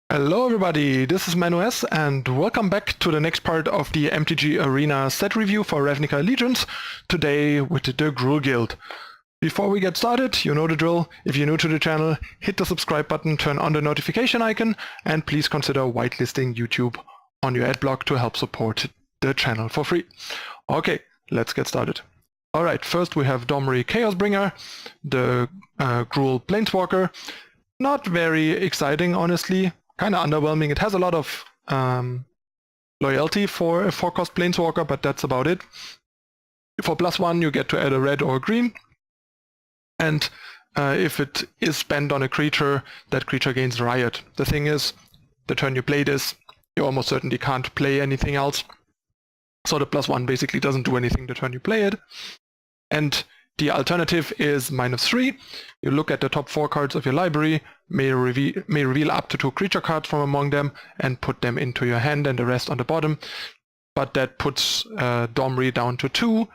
Hello everybody, this is ManuS and welcome back to the next part of the MTG Arena set review for Ravnica Allegiance, today with the Gruul Guild. Before we get started, you know the drill. If you're new to the channel, hit the subscribe button, turn on the notification icon, and please consider whitelisting YouTube on your adblock to help support the channel for free. Okay, let's get started. Alright, first we have Domri Chaosbringer, the Gruul Planeswalker. Not very exciting, honestly. Kind of underwhelming. It has a lot of loyalty for a 4-cost Planeswalker, but that's about it. For +1, you get to add a red or a green. And if it is spent on a creature, that creature gains Riot. The thing is, the turn you play this, you almost certainly can't play anything else. So the +1 basically doesn't do anything the turn you play it. And the alternative is -3. You look at the top 4 cards of your library, may reveal up to 2 creature cards from among them and put them into your hand and the rest on the bottom. But that puts Domri down to 2.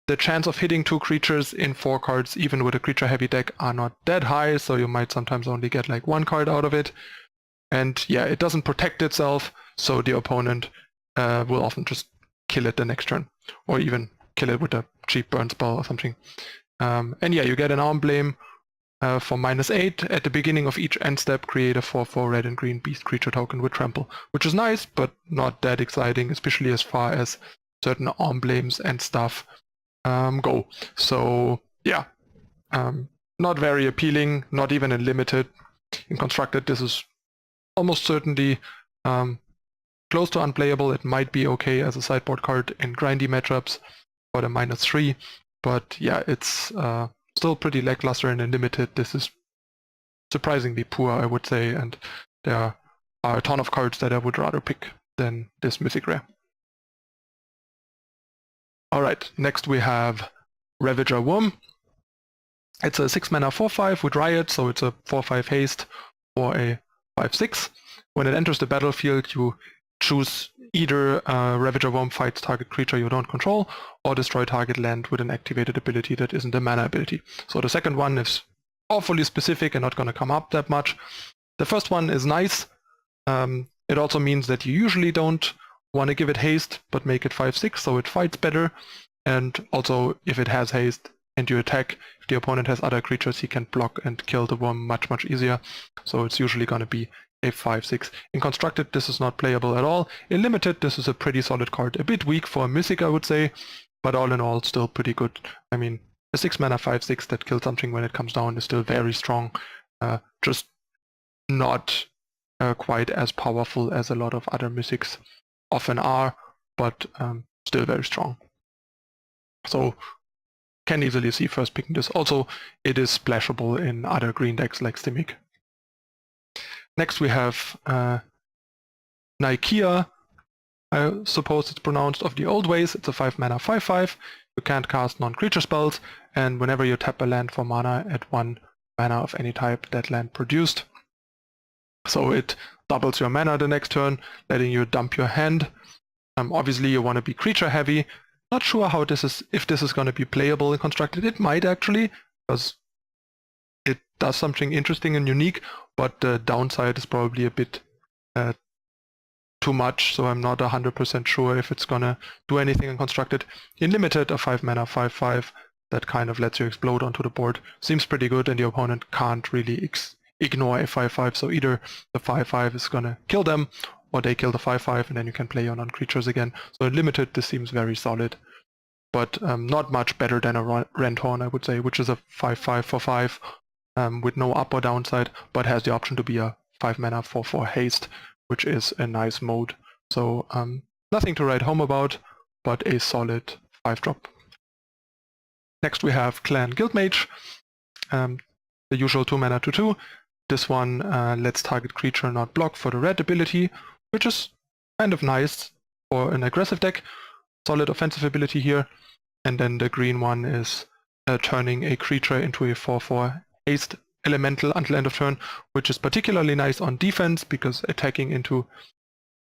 The chance of hitting 2 creatures in 4 cards, even with a creature heavy deck, are not that high, so you might sometimes only get like 1 card out of it. And yeah, it doesn't protect itself, so the opponent will often just kill it the next turn, or even kill it with a cheap burn spell or something. And yeah, you get an Emblem for -8. At the beginning of each end step, create a 4/4 red and green beast creature token with trample, which is nice, but not that exciting, especially as far as certain emblems and stuff go. So yeah, not very appealing, not even in limited. In constructed, this is almost certainly close to unplayable. It might be okay as a sideboard card in grindy matchups for the -3, but yeah, it's still pretty lackluster and in limited. This is surprisingly poor, I would say, and there are a ton of cards that I would rather pick than this Mythic Rare. Alright, next we have Ravager Worm. It's a 6-mana 4/5 with Riot, so it's a 4/5 haste or a 5/6. When it enters the battlefield, you choose either Ravager Worm fights target creature you don't control, or destroy target land with an activated ability that isn't a mana ability. So the second one is awfully specific and not going to come up that much. The first one is nice. It also means that you usually don't want to give it haste, but make it 5/6, so it fights better. And also, if it has haste and you attack, if the opponent has other creatures, he can block and kill the worm much easier. So it's usually going to be a 5/6. In constructed, this is not playable at all. In limited, this is a pretty solid card. A bit weak for a mythic, I would say, but all in all, still pretty good. I mean, a 6-mana 5/6 that kills something when it comes down is still very strong. Just not quite as powerful as a lot of other mythics often are, but still very strong. So can easily see first picking this. Also, it is splashable in other green decks like Simic. Next we have Nikea, I suppose it's pronounced, of the old ways. It's a 5-mana 5/5. You can't cast non-creature spells, and whenever you tap a land for mana, add 1 mana of any type that land produced. So it doubles your mana the next turn, letting you dump your hand. Obviously you want to be creature heavy. Not sure how this is, if this is going to be playable in constructed. It might actually, because it does something interesting and unique, but the downside is probably a bit too much, so I'm not 100% sure if it's gonna do anything in constructed. In limited, a 5-mana 5/5 that kind of lets you explode onto the board seems pretty good, and the opponent can't really ignore a 5/5, so either the 5/5 is gonna kill them, or they kill the 5/5 and then you can play your non-creatures again. So in limited, this seems very solid, but not much better than a Renthorn, I would say, which is a 5/5 for 5 with no up or downside, but has the option to be a 5-mana 4/4 haste, which is a nice mode. So nothing to write home about, but a solid 5-drop. Next we have Clan Guildmage, the usual 2-mana 2/2. This one lets target creature not block for the red ability, which is kind of nice for an aggressive deck. Solid offensive ability here. And then the green one is turning a creature into a 4/4 haste elemental until end of turn, which is particularly nice on defense because attacking into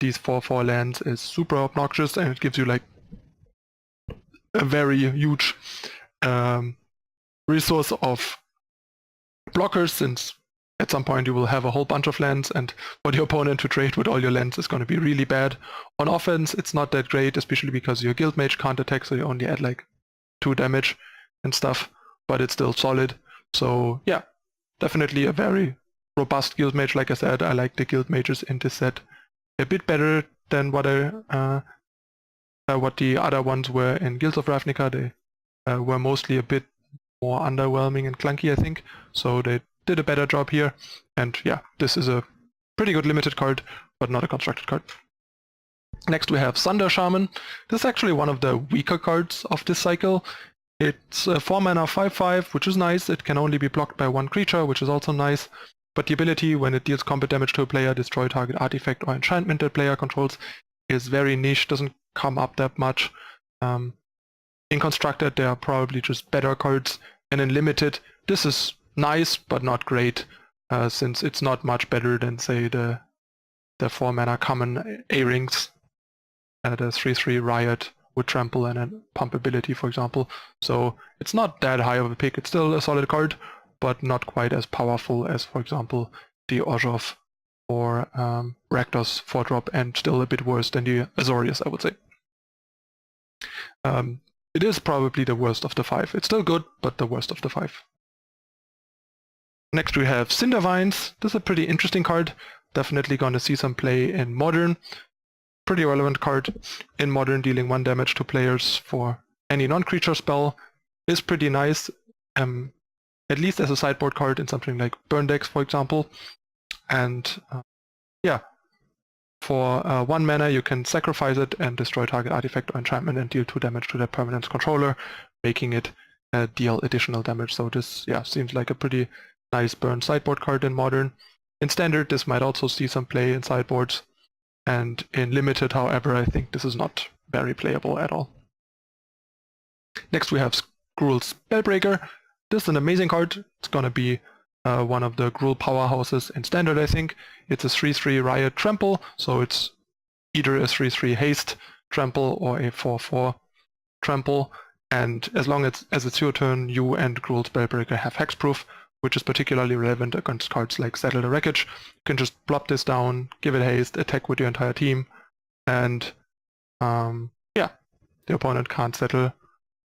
these 4/4 lands is super obnoxious, and it gives you like a very huge resource of blockers, since at some point you will have a whole bunch of lands, and for the opponent to trade with all your lands is going to be really bad. On offense, it's not that great, especially because your guild mage can't attack, so you only add like 2 damage and stuff, but it's still solid. So yeah, definitely a very robust guild mage. Like I said, I like the guild mages in this set a bit better than what the other ones were in Guilds of Ravnica. They were mostly a bit more underwhelming and clunky, I think. So they did a better job here. And yeah, this is a pretty good limited card, but not a constructed card. Next we have Thunder Shaman. This is actually one of the weaker cards of this cycle. It's a 4 mana 5/5, which is nice. It can only be blocked by 1 creature, which is also nice. But the ability, when it deals combat damage to a player, destroy target artifact or enchantment that player controls, is very niche, doesn't come up that much. In constructed, there are probably just better cards, and in limited, this is nice but not great, since it's not much better than, say, the 4 mana common A-Rings, the 3/3 Riot with trample and a pump ability, for example. So it's not that high of a pick. It's still a solid card, but not quite as powerful as, for example, the Ozhov or Rakdos 4-drop, and still a bit worse than the Azorius, I would say. It is probably the worst of the 5. It's still good, but the worst of the 5. Next we have Cindervines. This is a pretty interesting card. Definitely going to see some play in Modern. Pretty relevant card in Modern, dealing 1 damage to players for any non-creature spell is pretty nice, at least as a sideboard card in something like Burn decks, for example. And yeah, for 1 mana you can sacrifice it and destroy target artifact or enchantment and deal 2 damage to that permanent's controller, making it deal additional damage. So this, yeah, seems like a pretty nice burn sideboard card in Modern. In Standard, this might also see some play in sideboards. And in Limited, however, I think this is not very playable at all. Next we have Gruul Spellbreaker. This is an amazing card. It's going to be one of the Gruul powerhouses in Standard, I think. It's a 3/3 Riot Trample, so it's either a 3/3 Haste Trample or a 4/4 Trample. And as long as it's your turn, you and Gruul Spellbreaker have hexproof, which is particularly relevant against cards like Settle the Wreckage. You can just plop this down, give it haste, attack with your entire team, and yeah, the opponent can't settle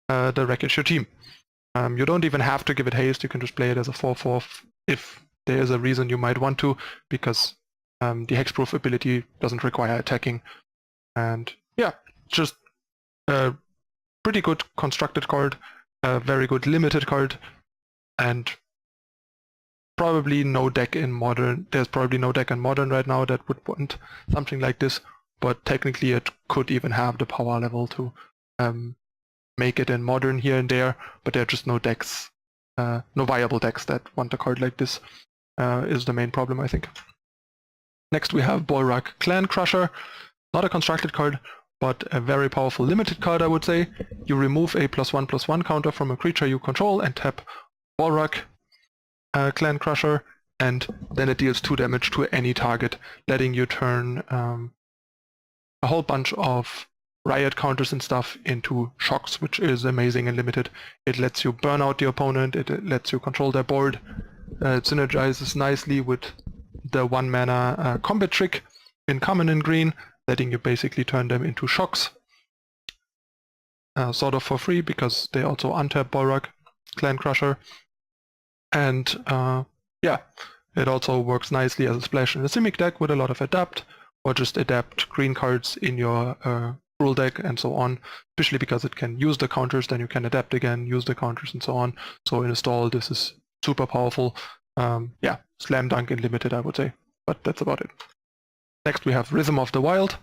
the Wreckage your team. You don't even have to give it haste. You can just play it as a 4/4 if there is a reason you might want to, because the hexproof ability doesn't require attacking. And yeah, just a pretty good constructed card, a very good limited card, and probably no deck in Modern. There's probably no deck in Modern right now that would want something like this, but technically it could even have the power level to make it in Modern here and there, but there are just no decks, no viable decks that want a card like this, is the main problem, I think. Next we have Bolrak Clan Crusher. Not a constructed card, but a very powerful limited card, I would say. You remove a +1/+1 counter from a creature you control and tap Bolrak Clan Crusher, and then it deals 2 damage to any target, letting you turn a whole bunch of riot counters and stuff into shocks, which is amazing and limited. It lets you burn out the opponent, it lets you control their board, it synergizes nicely with the 1 mana combat trick in common and green, letting you basically turn them into shocks, sort of for free, because they also untap Bolrak Clan Crusher. And yeah, it also works nicely as a splash in a Simic deck with a lot of adapt, or just adapt green cards in your rule deck and so on, especially because it can use the counters, then you can adapt again, use the counters and so on. So in a stall, this is super powerful. Yeah, slam dunk in limited, I would say, but that's about it. Next we have Rhythm of the Wild.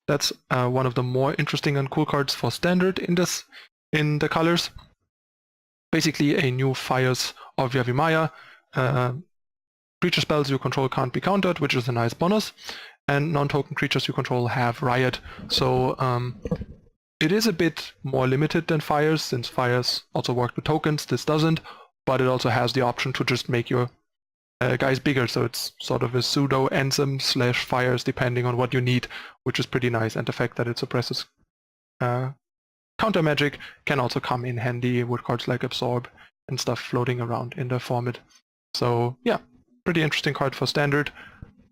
That's one of the more interesting and cool cards for Standard in the colors. Basically a new Fires of Yavimaya. Creature spells you control can't be countered, which is a nice bonus, and non-token creatures you control have Riot. So it is a bit more limited than Fires, since Fires also work with tokens, this doesn't, but it also has the option to just make your guys bigger, so it's sort of a pseudo Ansem / Fires depending on what you need, which is pretty nice, and the fact that it suppresses counter magic can also come in handy with cards like Absorb and stuff floating around in the format. So yeah, pretty interesting card for standard.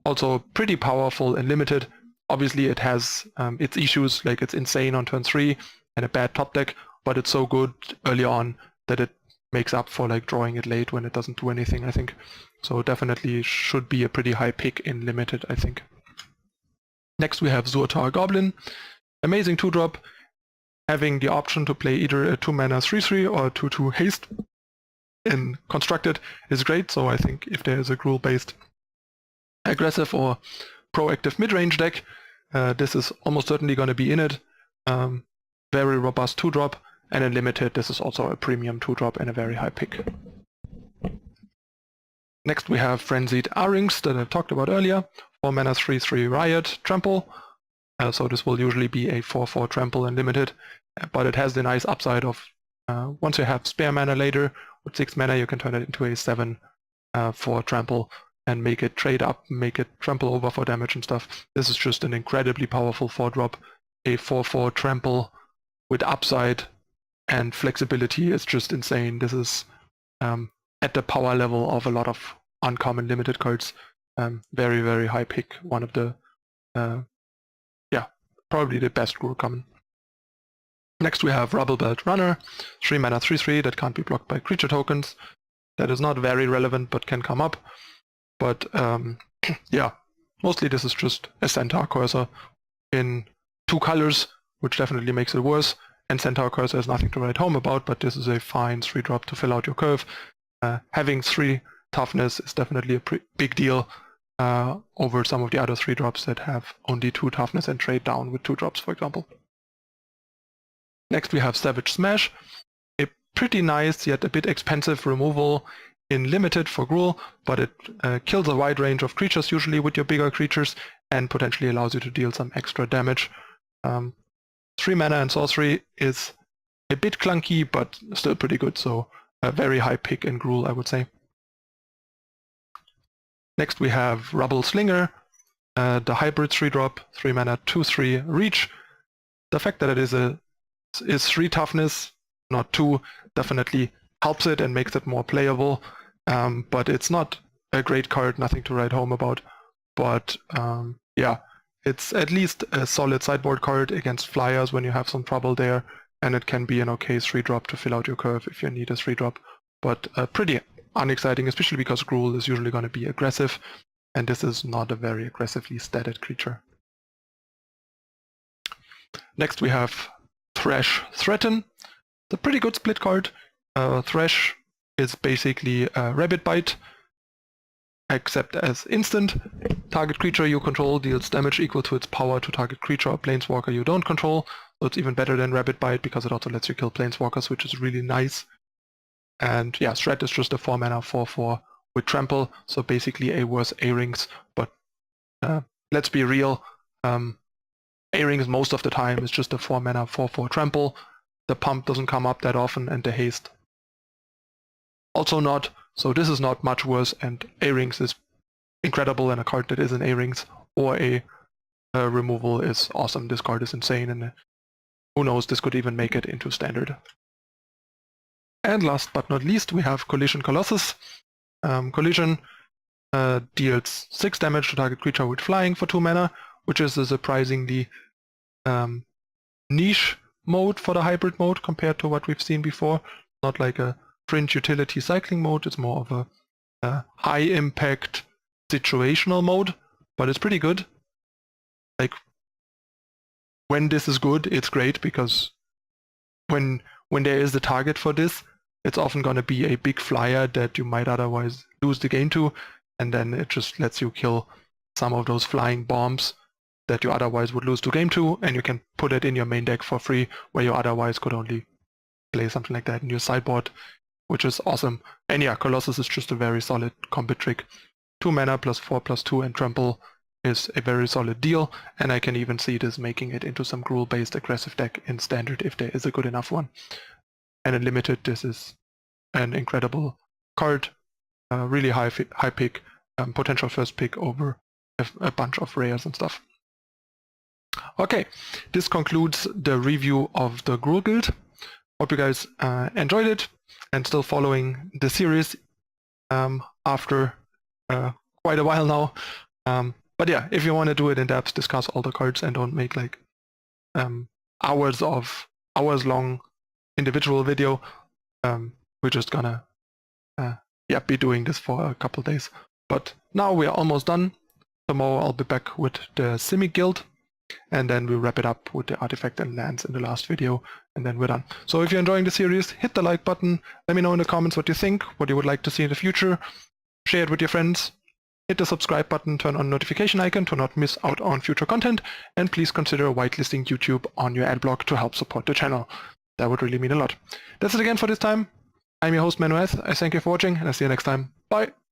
Also pretty powerful and limited. Obviously it has its issues, like it's insane on turn 3 and a bad top deck, but it's so good early on that it makes up for like drawing it late when it doesn't do anything, I think. So definitely should be a pretty high pick in limited, I think. Next we have Zhuotar Goblin. Amazing 2-drop, having the option to play either a 2-mana 3/3 or a 2/2 haste in constructed is great. So I think if there is a Gruul-based aggressive or proactive mid-range deck, this is almost certainly going to be in it. Very robust 2-drop, and in limited this is also a premium 2-drop and a very high pick. Next we have Frenzied Arings that I talked about earlier. 4-mana 3/3 Riot Trample. So this will usually be a 4/4 Trample in limited, but it has the nice upside of once you have spare mana later, with 6 mana you can turn it into a 7 for Trample and make it trade up, make it trample over for damage and stuff. This is just an incredibly powerful 4-drop. A 4/4 Trample with upside and flexibility is just insane. This is at the power level of a lot of uncommon limited cards. Very, very high pick. One of the, probably the best Gruul common. Next we have Rubble Belt Runner, 3-mana 3/3 that can't be blocked by creature tokens. That is not very relevant but can come up. But yeah, mostly this is just a Centaur Cursor in 2 colors, which definitely makes it worse. And Centaur Cursor is nothing to write home about, but this is a fine 3-drop to fill out your curve. Having 3 toughness is definitely a big deal over some of the other 3-drops that have only 2 toughness and trade down with 2 drops, for example. Next we have Savage Smash, a pretty nice yet a bit expensive removal in limited for Gruul, but it kills a wide range of creatures usually with your bigger creatures and potentially allows you to deal some extra damage. 3 mana and sorcery is a bit clunky but still pretty good, so a very high pick in Gruul, I would say. Next we have Rubble Slinger, the hybrid 3-drop, 3 mana 2/3 reach. The fact that it is 3 toughness, not 2, definitely helps it and makes it more playable, but it's not a great card, nothing to write home about. But yeah, it's at least a solid sideboard card against flyers when you have some trouble there, and it can be an okay 3-drop to fill out your curve if you need a 3-drop. But pretty unexciting, especially because Gruul is usually going to be aggressive, and this is not a very aggressively statted creature. Next we have Thresh Threaten. It's a pretty good split card. Thresh is basically a Rabbit Bite, except as instant. Target creature you control deals damage equal to its power to target creature or planeswalker you don't control. So it's even better than Rabbit Bite because it also lets you kill planeswalkers, which is really nice. And yeah, Threat is just a 4-mana 4/4 with Trample, so basically a worse A-Rings, but let's be real, A-Rings most of the time is just a 4-mana 4/4 Trample. The pump doesn't come up that often, and the haste also not, so this is not much worse, and A-Rings is incredible, and a card that is an A-Rings or a removal is awesome. This card is insane, and who knows, this could even make it into standard. And last but not least, we have Collision Colossus. Collision deals 6 damage to target creature with flying for 2 mana, which is a surprisingly niche mode for the hybrid mode compared to what we've seen before. Not like a fringe utility cycling mode, it's more of a high impact situational mode, but it's pretty good. Like, when this is good, it's great, because when there is the target for this, it's often going to be a big flyer that you might otherwise lose the game to, and then it just lets you kill some of those flying bombs that you otherwise would lose to game to, and you can put it in your main deck for free, where you otherwise could only play something like that in your sideboard, which is awesome. And yeah, Colossus is just a very solid combat trick. 2 mana plus 4/2 and Trample is a very solid deal, and I can even see this making it into some Gruul-based aggressive deck in standard if there is a good enough one. And in limited, this is an incredible card, really high pick, potential first pick over a bunch of rares and stuff. Okay, this concludes the review of the Gruul Guild. Hope you guys enjoyed it and still following the series after quite a while now. But yeah, if you want to do it in depth, discuss all the cards and don't make like hours long individual video, we're just gonna be doing this for a couple days. But now we are almost done. Tomorrow I'll be back with the Simic Guild, and then we'll wrap it up with the artifact and lands in the last video, and then we're done. So if you're enjoying the series, hit the like button, let me know in the comments what you think, what you would like to see in the future, share it with your friends, hit the subscribe button, turn on notification icon to not miss out on future content, and please consider whitelisting YouTube on your adblock to help support the channel. That would really mean a lot. That's it again for this time. I'm your host ManuS. I thank you for watching, and I'll see you next time. Bye!